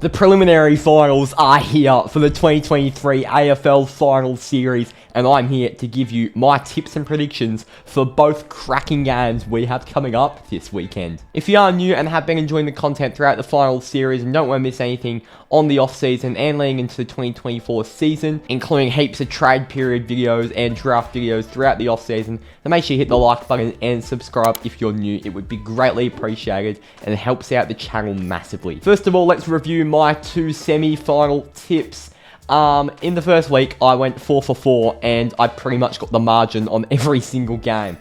The preliminary finals are here for the 2023 AFL Final Series, and I'm here to give you my tips and predictions for both cracking games we have coming up this weekend. If you are new and have been enjoying the content throughout the final series and don't want to miss anything on the off-season and leading into the 2024 season, including heaps of trade period videos and draft videos throughout the off-season, then make sure you hit the like button and subscribe if you're new. It would be greatly appreciated and it helps out the channel massively. First of all, let's review my two semi-final tips. In the first week, I went 4 for 4 and I pretty much got the margin on every single game.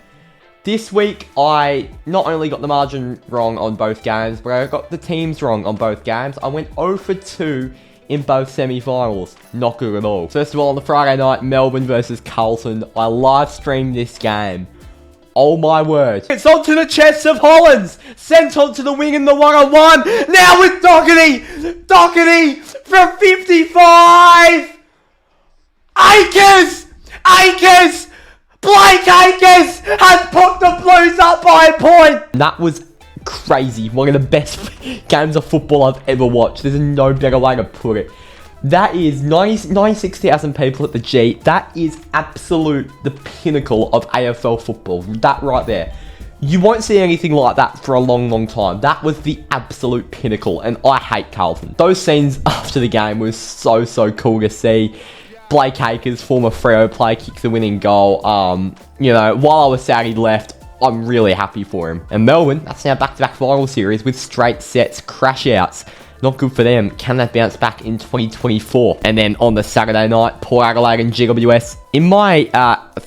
This week, I not only got the margin wrong on both games, but I got the teams wrong on both games. I went 0 for 2 in both semi-finals. Not good at all. First of all, on the Friday night, Melbourne versus Carlton, I live streamed this game. Oh my word. It's onto the chest of Hollands. Sent onto the wing in the one-on-one. Now with Doherty. Doherty from 55. Akers. Blake Akers has put the Blues up by a point. That was crazy. One of the best games of football I've ever watched. There's no better way to put it. That is 96,000 people at the G. That is absolute the pinnacle of AFL football. That right there. You won't see anything like that for a long time. That was the absolute pinnacle, and I hate Carlton. Those scenes after the game was so cool to see. Blake Akers, former Freo player, kicked the winning goal. You know, while I was sad he left, I'm really happy for him. And Melbourne, that's now back-to-back final series with straight sets, crash outs. Not good for them. Can they bounce back in 2024? And then on the Saturday night, Port Adelaide and GWS. In my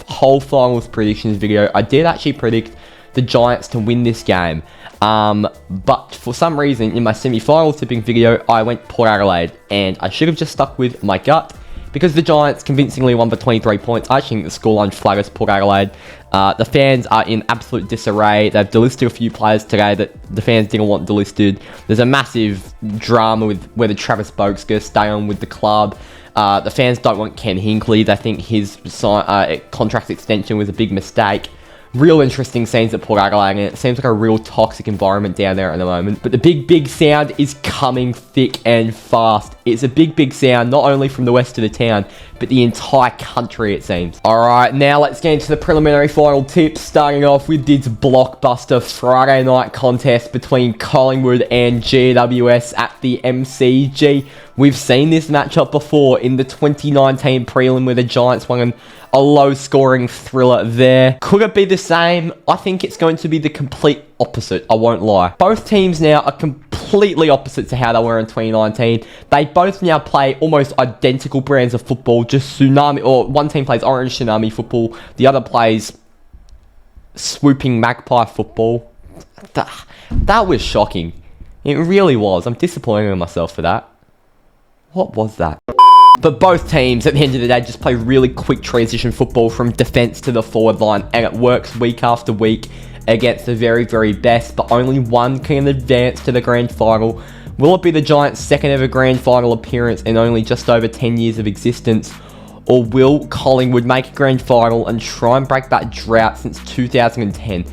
whole finals predictions video, I did actually predict the Giants to win this game. But for some reason, in my semi-final tipping video, I went Port Adelaide. And I should have just stuck with my gut, because the Giants convincingly won for 23 points. I actually think the scoreline flatters Port Adelaide. The fans are in absolute disarray. They've delisted a few players today that the fans didn't want delisted. There's a massive drama with whether Travis Boak's going to stay on with the club. The fans don't want Ken Hinkley. They think his contract extension was a big mistake. Real interesting scenes at Port Adelaide, and it seems like a real toxic environment down there at the moment. But the big sound is coming thick and fast. It's a big sound, not only from the west of the town, but the entire country, it seems. Alright, now let's get into the preliminary final tips, starting off with this blockbuster Friday night contest between Collingwood and GWS at the MCG. We've seen this matchup before in the 2019 prelim where the Giants won a low-scoring thriller there. Could it be the same? I think it's going to be the complete opposite, I won't lie. Both teams now are completely opposite to how they were in 2019. They both now play almost identical brands of football, just tsunami, or one team plays orange tsunami football, the other plays swooping magpie football. That was shocking. It really was. I'm disappointed in myself for that. What was that? But both teams, at the end of the day, just play really quick transition football from defence to the forward line, and it works week after week against the very best, but only one can advance to the grand final. Will it be the Giants' second ever grand final appearance in only just over 10 years of existence? Or will Collingwood make a grand final and try and break that drought since 2010?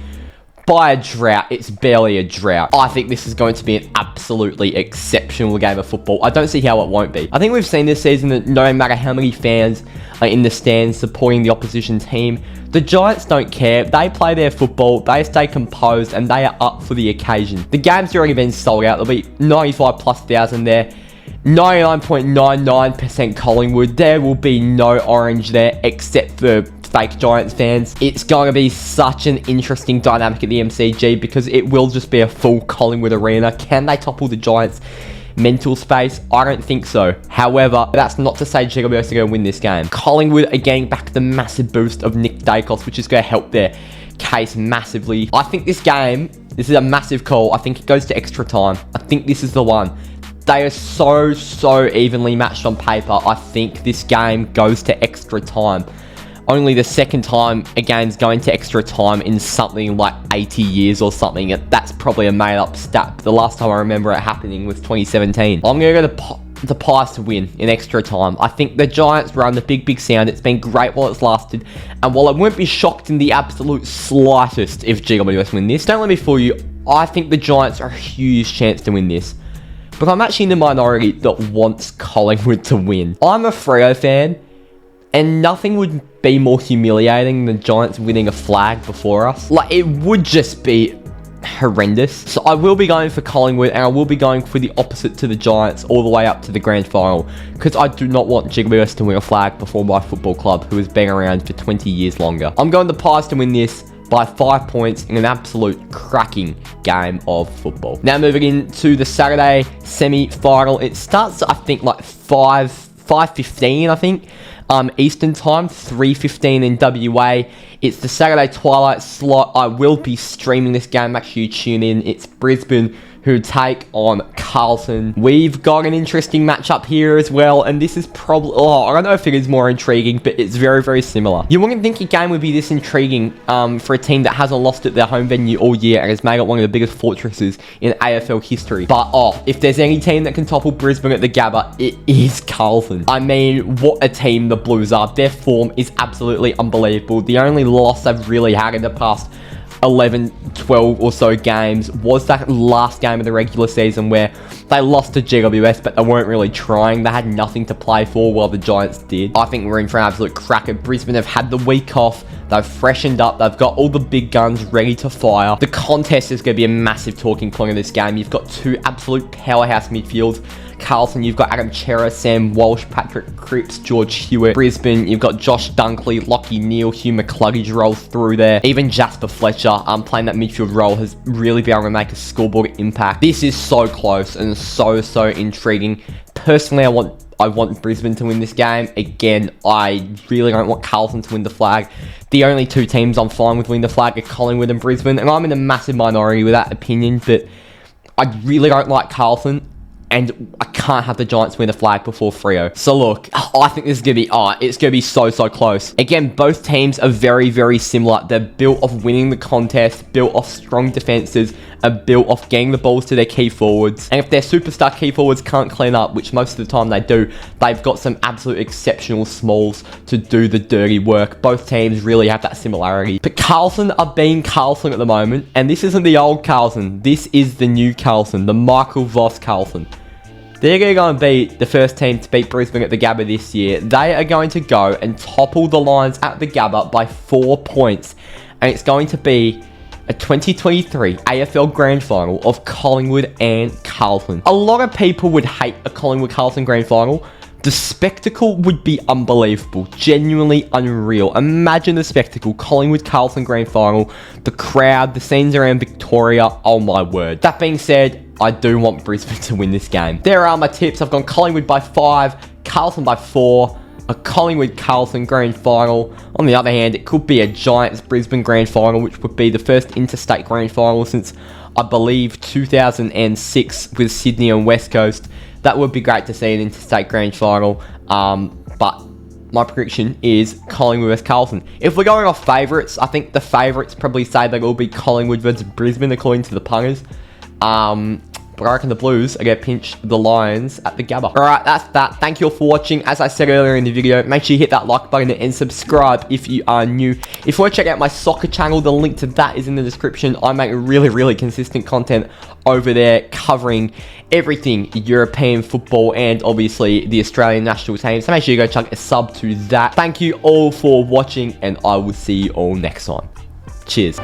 By a drought, it's barely a drought. I think this is going to be an absolutely exceptional game of football. I don't see how it won't be. I think we've seen this season that no matter how many fans are in the stands supporting the opposition team, the Giants don't care. They play their football, they stay composed, and they are up for the occasion. The game's already been sold out. There'll be 95,000+ there. 99.99% Collingwood. There will be no orange there except for fake Giants fans. It's going to be such an interesting dynamic at the MCG because it will just be a full Collingwood arena. Can they topple the Giants' mental space? I don't think so. However, that's not to say GWS are going to win this game. Collingwood are getting back the massive boost of Nick Dacos, which is going to help their case massively. I think this is a massive call. I think it goes to extra time. I think this is the one. They are so evenly matched on paper. I think this game goes to extra time. Only the second time a game's going to extra time in something like 80 years or something. That's probably a made-up stat. The last time I remember it happening was 2017. I'm going to go the Pies to win in extra time. I think the Giants run the big sound. It's been great while it's lasted. And while I won't be shocked in the absolute slightest if GWS win this, don't let me fool you. I think the Giants are a huge chance to win this. but I'm actually in the minority that wants Collingwood to win. I'm a Freo fan, and nothing would be more humiliating than Giants winning a flag before us. Like, it would just be horrendous. So I will be going for Collingwood, and I will be going for the opposite to the Giants all the way up to the grand final, because I do not want GWS to win a flag before my football club, who has been around for 20 years longer. I'm going the Pies to win this by 5 points in an absolute cracking game of football. Now moving into the Saturday semi-final. It starts, I think, like 5:15, I think. Eastern time, 3:15 in WA. It's the Saturday twilight slot. I will be streaming this game. Make sure you tune in. It's Brisbane who take on Carlton. We've got an interesting matchup here as well, and this is probably, I don't know if it is more intriguing, but it's very, very similar. You wouldn't think a game would be this intriguing for a team that hasn't lost at their home venue all year and has made it one of the biggest fortresses in AFL history. But if there's any team that can topple Brisbane at the Gabba, it is Carlton. I mean, what a team the Blues are. Their form is absolutely unbelievable. The only loss they've really had in the past 11, 12 or so games was that last game of the regular season where they lost to GWS, but they weren't really trying. They had nothing to play for, while the Giants did. I think we're in for an absolute cracker. Brisbane have had the week off. They've freshened up. They've got all the big guns ready to fire. The contest is going to be a massive talking point in this game. You've got two absolute powerhouse midfields. Carlton, you've got Adam Chera, Sam Walsh, Patrick Cripps, George Hewitt. Brisbane, you've got Josh Dunkley, Lachie Neale, Hugh McCluggage rolls through there. Even Jasper Fletcher, playing that midfield role, has really been able to make a scoreboard impact. This is so close and so intriguing. Personally, I want Brisbane to win this game. Again, I really don't want Carlton to win the flag. The only two teams I'm fine with winning the flag are Collingwood and Brisbane, and I'm in a massive minority with that opinion, but I really don't like Carlton, and I can't have the Giants win the flag before Freo. So look, I think this is going to be, it's going to be so close. Again, both teams are very similar. They're built off winning the contest, built off strong defenses, and built off getting the balls to their key forwards. And if their superstar key forwards can't clean up, which most of the time they do, they've got some absolute exceptional smalls to do the dirty work. Both teams really have that similarity. But Carlton are being Carlton at the moment, and this isn't the old Carlton. This is the new Carlton, the Michael Voss Carlton. They're going to go and be the first team to beat Brisbane at the Gabba this year. They are going to go and topple the Lions at the Gabba by 4 points. And it's going to be a 2023 AFL Grand Final of Collingwood and Carlton. A lot of people would hate a Collingwood-Carlton Grand Final. The spectacle would be unbelievable, genuinely unreal. Imagine the spectacle, Collingwood-Carlton Grand Final, the crowd, the scenes around Victoria, oh my word. That being said, I do want Brisbane to win this game. There are my tips. I've gone Collingwood by 5, Carlton by 4, a Collingwood-Carlton Grand Final. On the other hand, it could be a Giants-Brisbane Grand Final, which would be the first interstate Grand Final since, I believe, 2006 with Sydney and West Coast. That would be great to see an interstate Grand Final, but my prediction is Collingwood vs Carlton. If we're going off favourites, I think the favourites probably say that it will be Collingwood versus Brisbane, according to the punters. But I reckon the Blues are going to pinch the Lions at the Gabba. Alright, that's that. Thank you all for watching. As I said earlier in the video, make sure you hit that like button and subscribe if you are new. If you want to check out my soccer channel, the link to that is in the description. I make really consistent content over there covering everything European football and obviously the Australian national team. So make sure you go chuck a sub to that. Thank you all for watching, and I will see you all next time. Cheers.